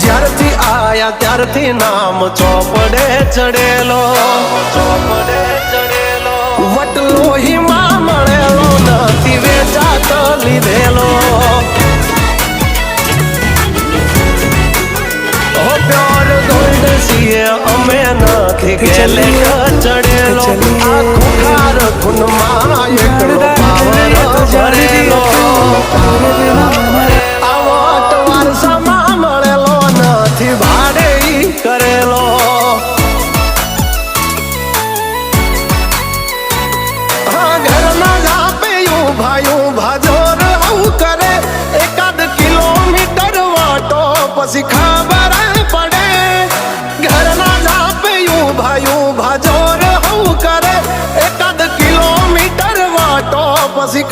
જ્યારથી આયા ત્યારથી નામ ચોપડે ચડેલો, વટલો હિમા મળેલો નથી વેચાત લીધેલો. પ્યોર ગોલ્ડ છીએ અમે નથી ગેલે ચડેલો. આ ખુખાર ખૂનમાં એકડો પાવર ભરેલો. આવો વારસામાં મળેલો નથી ભાડે કરેલો. હા ઘરના જાપે ભાઈ ભાજોર આવું કરે. એકાદ કિલોમીટર વાટો પછી ખબર પડે. ઘરના જાપે ભાઈ ભાજોર આવું કરે. એકાદ કિલોમીટર વાટો પછી